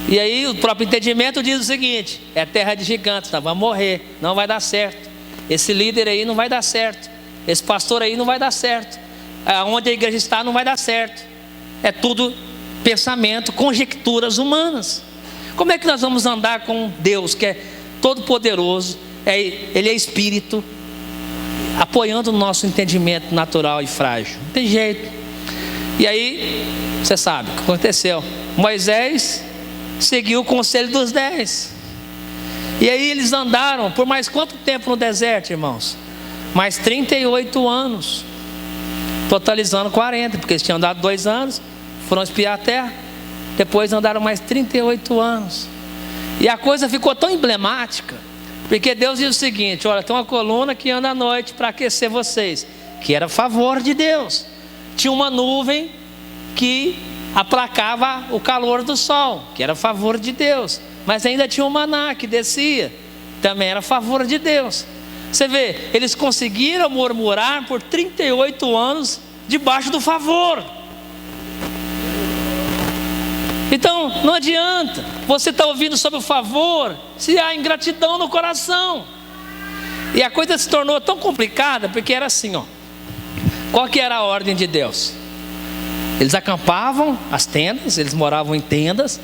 E aí o próprio entendimento diz o seguinte: é terra de gigantes, nós vamos morrer, não vai dar certo. Esse líder aí não vai dar certo, esse pastor aí não vai dar certo, onde a igreja está não vai dar certo. É tudo pensamento, conjecturas humanas. Como é que nós vamos andar com Deus, que é todo poderoso, Ele é Espírito, apoiando o nosso entendimento natural e frágil? Não tem jeito. E aí, você sabe o que aconteceu. Moisés seguiu o conselho dos 10. E aí eles andaram por mais quanto tempo no deserto, irmãos? Mais 38 anos, totalizando 40, porque eles tinham andado 2 anos, foram espiar a terra, depois andaram mais 38 anos. E a coisa ficou tão emblemática, porque Deus diz o seguinte: olha, tem uma coluna que anda à noite para aquecer vocês, que era a favor de Deus. Tinha uma nuvem que aplacava o calor do sol, que era a favor de Deus. Mas ainda tinha um maná que descia, também era a favor de Deus. Você vê, eles conseguiram murmurar por 38 anos debaixo do favor. Então não adianta você estar ouvindo sobre o favor se há ingratidão no coração. E a coisa se tornou tão complicada, porque era assim, ó. Qual que era a ordem de Deus? Eles acampavam as tendas, eles moravam em tendas,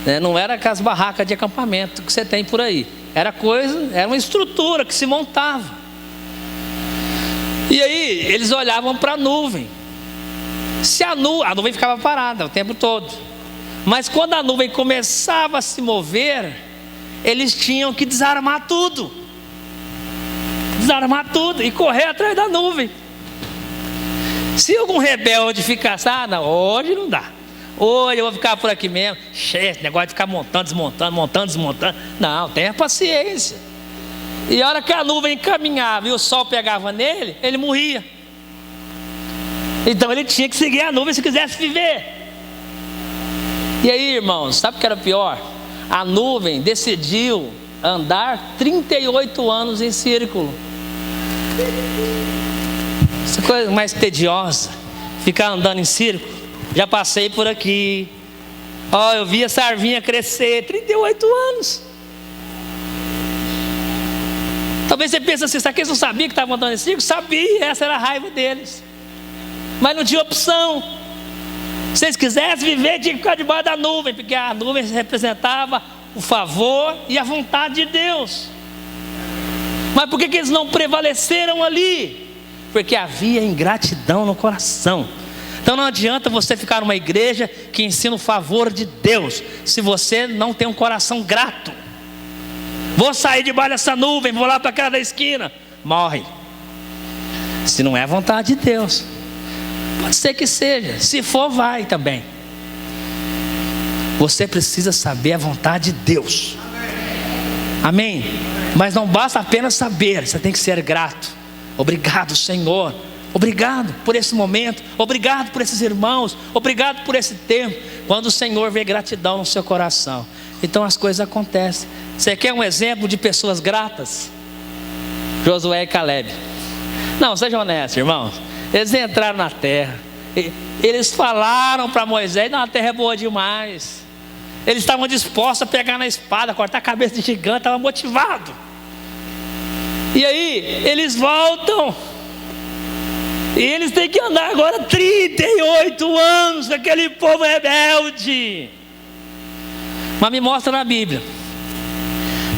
né? Não era aquelas barracas de acampamento que você tem por aí. Era uma estrutura que se montava. E aí eles olhavam para a nuvem. Se a nuvem ficava parada o tempo todo. Mas quando a nuvem começava a se mover, eles tinham que desarmar tudo e correr atrás da nuvem. Se algum rebelde ficasse, não, hoje não dá, hoje eu vou ficar por aqui mesmo, esse negócio de ficar montando, desmontando, não, tenha paciência. E a hora que a nuvem caminhava e o sol pegava nele, ele morria. Então ele tinha que seguir a nuvem se quisesse viver. E aí, irmãos, sabe o que era pior? A nuvem decidiu andar 38 anos em círculo. Essa coisa mais tediosa, ficar andando em círculo. Já passei por aqui, eu vi a sarvinha crescer, 38 anos. Talvez você pense assim, será que eles não sabiam que estavam andando em círculo? Sabia, essa era a raiva deles. Mas não tinha opção. Se eles quisessem viver, tinha que ficar debaixo da nuvem, porque a nuvem representava o favor e a vontade de Deus. Mas por que eles não prevaleceram ali? Porque havia ingratidão no coração. Então não adianta você ficar numa igreja que ensina o favor de Deus, se você não tem um coração grato. Vou sair debaixo dessa nuvem, vou lá para aquela da esquina, morre. Se não é a vontade de Deus, pode ser que seja, se for, vai também. Você precisa saber a vontade de Deus. Amém? Mas não basta apenas saber, você tem que ser grato. Obrigado, Senhor, obrigado por esse momento, obrigado por esses irmãos, obrigado por esse tempo. Quando o Senhor vê gratidão no seu coração, então as coisas acontecem. Você quer um exemplo de pessoas gratas? Josué e Caleb. Não, sejam honestos, irmãos. Eles entraram na terra, eles falaram para Moisés: não, a terra é boa demais. Eles estavam dispostos a pegar na espada, cortar a cabeça de gigante, estavam motivados. E aí, eles voltam, e eles têm que andar agora 38 anos com aquele povo rebelde. Mas me mostra na Bíblia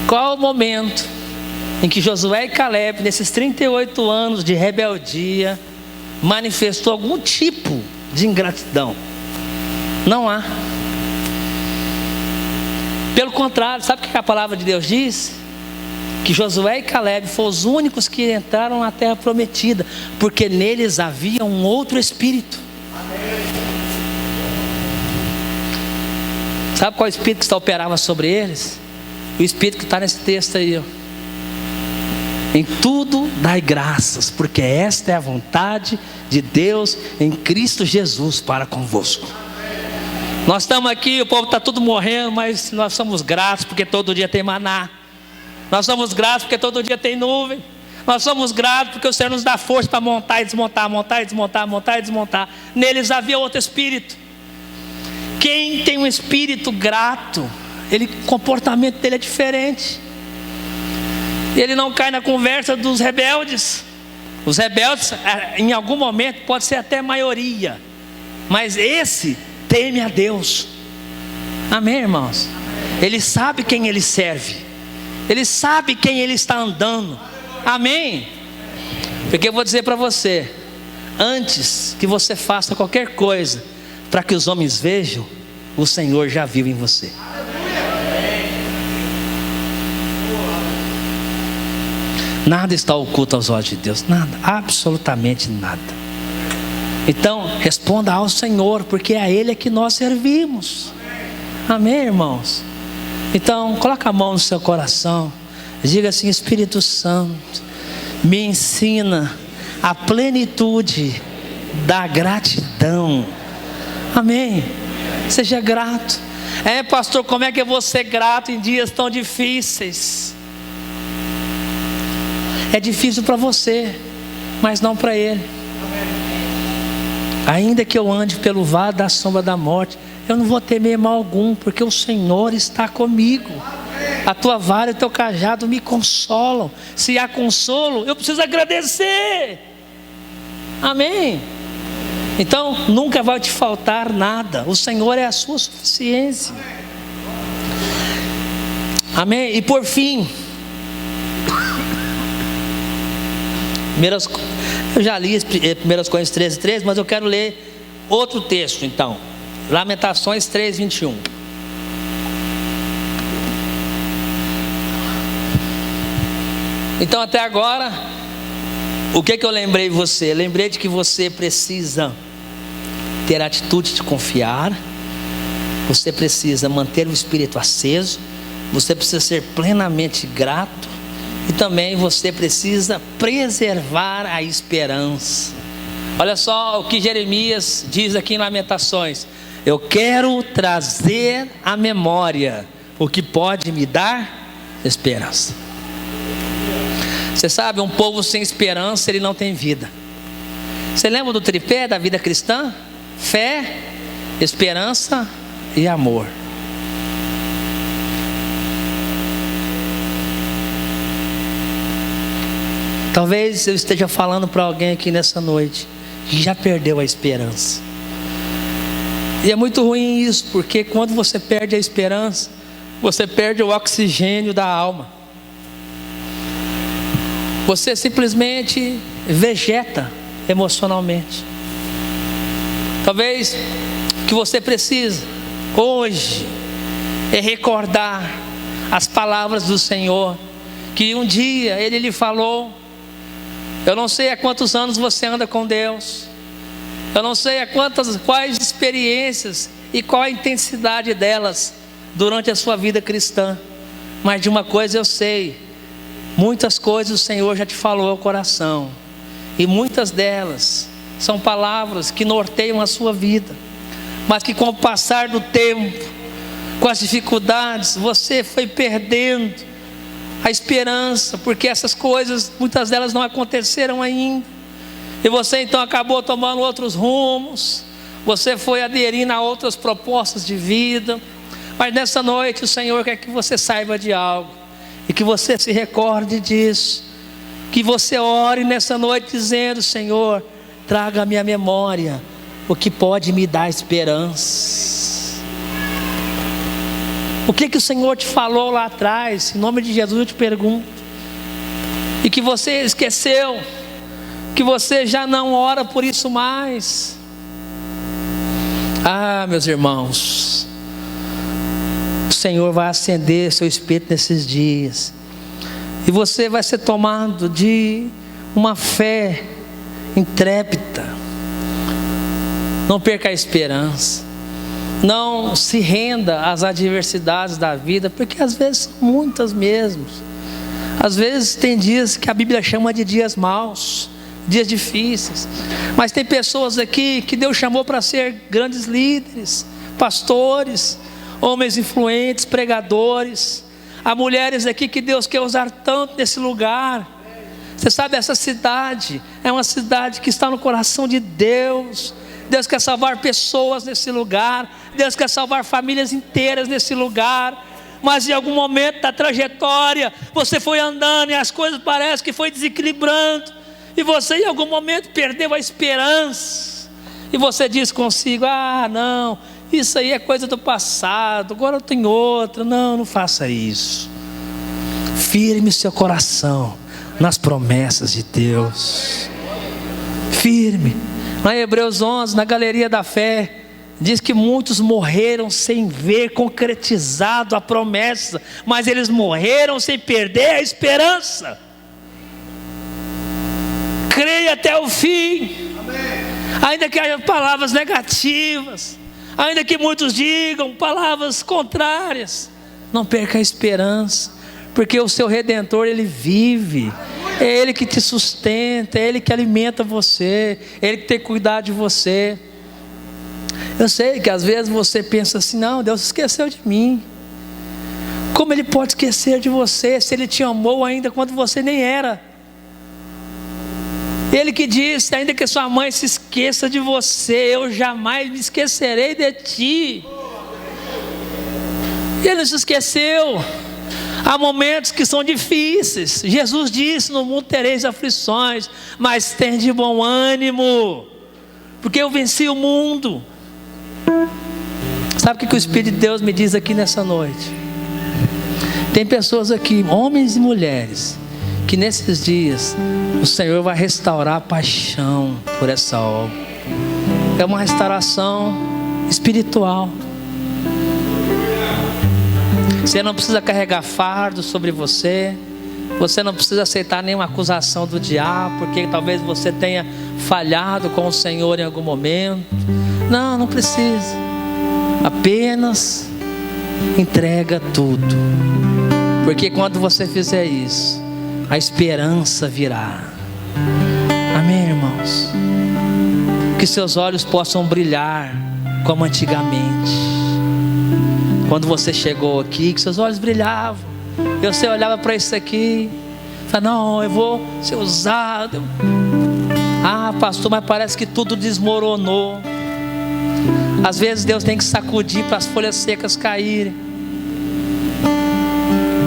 qual o momento em que Josué e Caleb, nesses 38 anos de rebeldia, manifestou algum tipo de ingratidão. Não há. Pelo contrário, sabe o que a palavra de Deus diz? Que Josué e Caleb foram os únicos que entraram na terra prometida, porque neles havia um outro espírito. Sabe qual espírito que operava sobre eles? O espírito que está nesse texto aí, Em tudo dai graças, porque esta é a vontade de Deus em Cristo Jesus para convosco. Nós estamos aqui, o povo está tudo morrendo, mas nós somos gratos porque todo dia tem maná. Nós somos gratos porque todo dia tem nuvem. Nós somos gratos porque o Senhor nos dá força para montar e desmontar, montar e desmontar, montar e desmontar. Neles havia outro espírito. Quem tem um espírito grato, o comportamento dele é diferente. Ele não cai na conversa dos rebeldes. Os rebeldes, em algum momento, pode ser até maioria, mas esse teme a Deus. Amém, irmãos? Ele sabe quem ele serve, ele sabe quem ele está andando. Amém? Porque eu vou dizer para você, antes que você faça qualquer coisa para que os homens vejam, o Senhor já viu em você. Nada está oculto aos olhos de Deus, nada, absolutamente nada. Então responda ao Senhor, porque é a Ele que nós servimos. Amém, irmãos? Então coloca a mão no seu coração, diga assim: Espírito Santo, me ensina a plenitude da gratidão. Amém? Seja grato. Pastor, como é que eu vou ser grato em dias tão difíceis? É difícil para você, mas não para Ele. Ainda que eu ande pelo vale da sombra da morte, eu não vou temer mal algum, porque o Senhor está comigo. A tua vara e o teu cajado me consolam. Se há consolo, eu preciso agradecer. Amém? Então nunca vai te faltar nada. O Senhor é a sua suficiência. Amém? E por fim, eu já li 1 Coríntios 13:13, mas eu quero ler outro texto então. Lamentações 3:21. Então até agora, o que eu lembrei você? Eu lembrei de que você precisa ter a atitude de confiar, você precisa manter o espírito aceso, você precisa ser plenamente grato, e também você precisa preservar a esperança. Olha só o que Jeremias diz aqui em Lamentações: eu quero trazer à memória o que pode me dar esperança. Você sabe, um povo sem esperança, ele não tem vida. Você lembra do tripé da vida cristã? Fé, esperança e amor. Talvez eu esteja falando para alguém aqui nessa noite que já perdeu a esperança. E é muito ruim isso, porque quando você perde a esperança, você perde o oxigênio da alma. Você simplesmente vegeta emocionalmente. Talvez o que você precisa hoje é recordar as palavras do Senhor, que um dia Ele lhe falou. Eu não sei há quantos anos você anda com Deus, eu não sei quais experiências e qual a intensidade delas durante a sua vida cristã, mas de uma coisa eu sei: muitas coisas o Senhor já te falou ao coração, e muitas delas são palavras que norteiam a sua vida, mas que com o passar do tempo, com as dificuldades, você foi perdendo a esperança, porque essas coisas, muitas delas não aconteceram ainda, e você então acabou tomando outros rumos, você foi aderindo a outras propostas de vida. Mas nessa noite o Senhor quer que você saiba de algo, e que você se recorde disso, que você ore nessa noite dizendo: Senhor, traga à minha memória o que pode me dar esperança. O que o Senhor te falou lá atrás? Em nome de Jesus eu te pergunto. E que você esqueceu, que você já não ora por isso mais. Ah, meus irmãos, o Senhor vai acender seu espírito nesses dias, e você vai ser tomado de uma fé intrépida. Não perca a esperança. Não se renda às adversidades da vida, porque às vezes são muitas mesmo. Às vezes tem dias que a Bíblia chama de dias maus, dias difíceis. Mas tem pessoas aqui que Deus chamou para ser grandes líderes, pastores, homens influentes, pregadores. Há mulheres aqui que Deus quer usar tanto nesse lugar. Você sabe, essa cidade é uma cidade que está no coração de Deus. Deus quer salvar pessoas nesse lugar, Deus quer salvar famílias inteiras nesse lugar. Mas em algum momento da trajetória, você foi andando e as coisas parecem que foi desequilibrando, e você em algum momento perdeu a esperança, e você diz consigo: ah não, isso aí é coisa do passado, agora eu tenho outra. Não, não faça isso. Firme o seu coração nas promessas de Deus. Firme. Lá em Hebreus 11, na galeria da fé, diz que muitos morreram sem ver concretizado a promessa, mas eles morreram sem perder a esperança. Creia até o fim. Amém. Ainda que haja palavras negativas, ainda que muitos digam palavras contrárias, não perca a esperança, porque o seu Redentor, Ele vive. É Ele que te sustenta, é Ele que alimenta você, é Ele que tem cuidado de você. Eu sei que às vezes você pensa assim: não, Deus esqueceu de mim. Como Ele pode esquecer de você, se Ele te amou ainda quando você nem era? Ele que disse: ainda que sua mãe se esqueça de você, eu jamais me esquecerei de ti. Ele não se esqueceu. Há momentos que são difíceis. Jesus disse: no mundo tereis aflições, mas tende bom ânimo, porque eu venci o mundo. Sabe o que o Espírito de Deus me diz aqui nessa noite? Tem pessoas aqui, homens e mulheres, que nesses dias o Senhor vai restaurar a paixão por essa obra. É uma restauração espiritual. Você não precisa carregar fardo sobre você. Você não precisa aceitar nenhuma acusação do diabo, porque talvez você tenha falhado com o Senhor em algum momento. Não, não precisa. Apenas entrega tudo. Porque quando você fizer isso, a esperança virá. Amém, irmãos? Que seus olhos possam brilhar como antigamente. Quando você chegou aqui, que seus olhos brilhavam. E você olhava para isso aqui, falava, não, eu vou ser usado. Ah, pastor, mas parece que tudo desmoronou. Às vezes Deus tem que sacudir para as folhas secas caírem.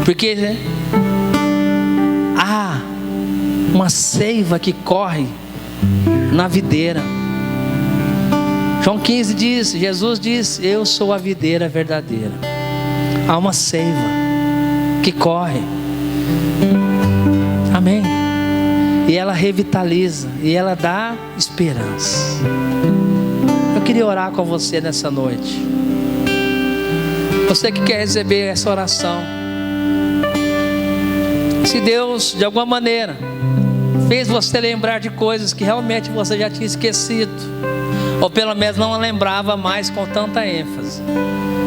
Porque há uma seiva que corre na videira. João 15 diz, Jesus diz, eu sou a videira verdadeira. Há uma seiva que corre. Amém? E ela revitaliza, e ela dá esperança. Eu queria orar com você nessa noite. Você que quer receber essa oração. Se Deus, de alguma maneira, fez você lembrar de coisas que realmente você já tinha esquecido, ou pelo menos não lembrava mais com tanta ênfase,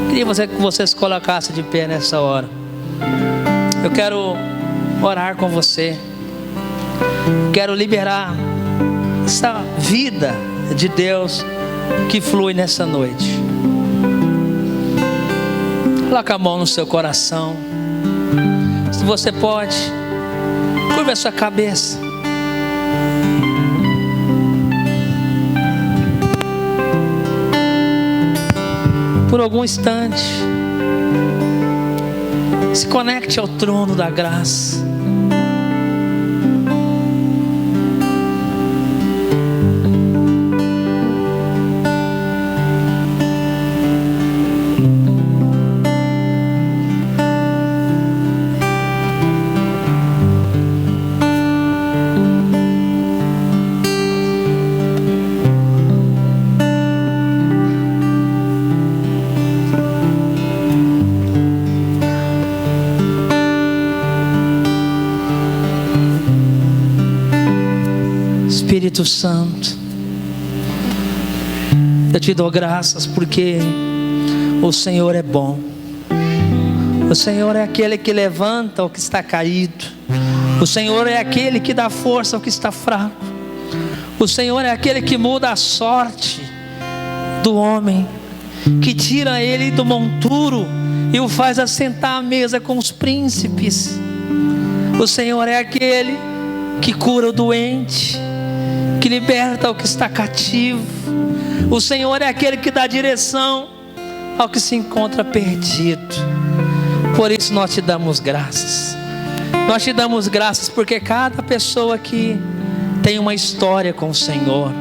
queria que você se colocasse de pé nessa hora. Eu quero orar com você. Quero liberar essa vida de Deus que flui nessa noite. Coloca a mão no seu coração. Se você pode, curva a sua cabeça. Por algum instante, se conecte ao trono da graça. Espírito Santo, eu te dou graças porque o Senhor é bom. O Senhor é aquele que levanta o que está caído. O Senhor é aquele que dá força ao que está fraco. O Senhor é aquele que muda a sorte do homem, que tira ele do monturo e o faz assentar à mesa com os príncipes. O Senhor é aquele que cura o doente, que liberta o que está cativo. O Senhor é aquele que dá direção ao que se encontra perdido. Por isso nós te damos graças. Nós te damos graças porque cada pessoa aqui tem uma história com o Senhor.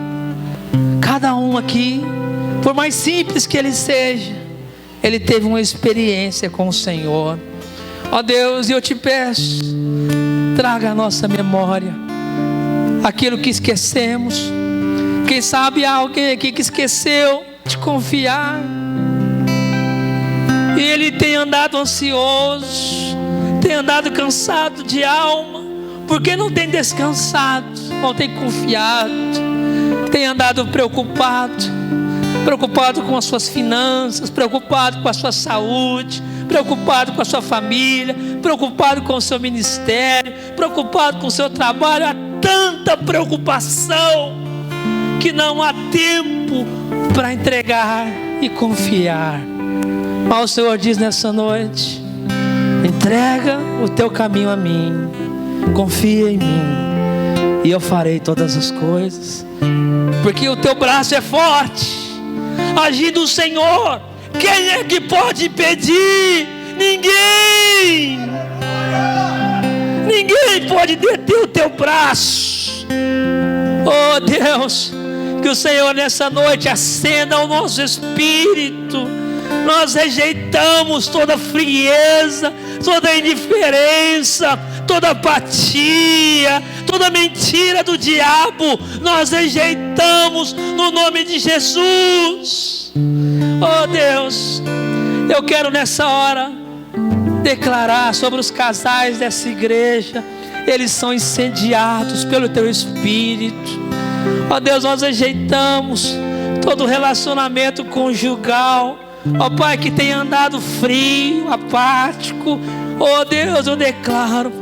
Cada um aqui, por mais simples que ele seja, ele teve uma experiência com o Senhor. Ó Deus, eu te peço, traga a nossa memória aquilo que esquecemos. Quem sabe há alguém aqui que esqueceu de confiar, e ele tem andado ansioso, tem andado cansado de alma, porque não tem descansado, não tem confiado, tem andado preocupado com as suas finanças, preocupado com a sua saúde, preocupado com a sua família, preocupado com o seu ministério, preocupado com o seu trabalho. Há tanta preocupação que não há tempo para entregar e confiar. Mas o Senhor diz nessa noite: entrega o teu caminho a mim, confia em mim, e eu farei todas as coisas, porque o teu braço é forte. Agindo o Senhor, quem é que pode impedir? Ninguém. Ninguém pode deter o teu braço. Oh Deus, que o Senhor nessa noite acenda o nosso espírito. Nós rejeitamos toda frieza, toda indiferença, toda apatia, toda mentira do diabo. Nós rejeitamos no nome de Jesus. Oh Deus, eu quero nessa hora declarar sobre os casais dessa igreja. Eles são incendiados pelo Teu Espírito. Ó Deus, nós rejeitamos todo relacionamento conjugal, ó Pai, que tem andado frio, apático. Ó Deus, eu declaro,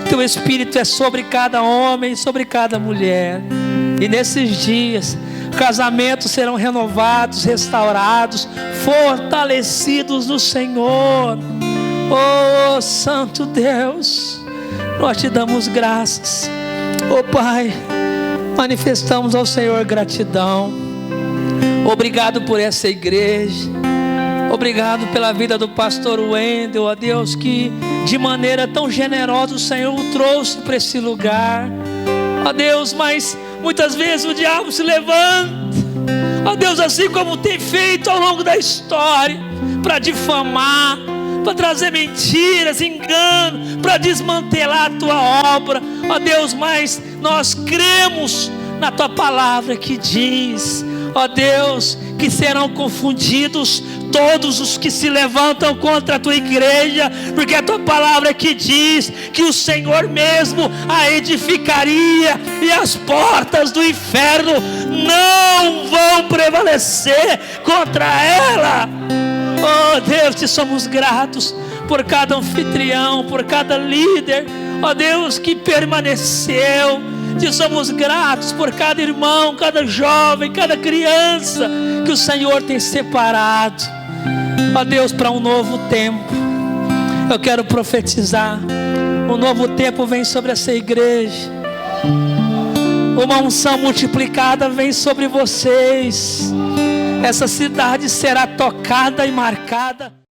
Teu Espírito é sobre cada homem, sobre cada mulher. E nesses dias, casamentos serão renovados, restaurados, fortalecidos no Senhor. Oh Santo Deus, nós Te damos graças. Oh Pai, manifestamos ao Senhor gratidão. Obrigado por essa igreja. Obrigado pela vida do pastor Wendel, ó Deus, que de maneira tão generosa o Senhor o trouxe para esse lugar. Ó Deus, mas muitas vezes o diabo se levanta, ó Deus, assim como tem feito ao longo da história, para difamar, para trazer mentiras, engano, para desmantelar a Tua obra. Ó Deus, mas nós cremos na Tua palavra que diz, ó Deus, que serão confundidos todos os que se levantam contra a Tua igreja, porque a Tua palavra que diz que o Senhor mesmo a edificaria e as portas do inferno não vão prevalecer contra ela. Oh Deus, Te somos gratos por cada anfitrião, por cada líder, ó Deus, que permaneceu. Te somos gratos por cada irmão, cada jovem, cada criança que o Senhor tem separado, ó Deus, para um novo tempo. Eu quero profetizar: um novo tempo vem sobre essa igreja, uma unção multiplicada vem sobre vocês. Essa cidade será tocada e marcada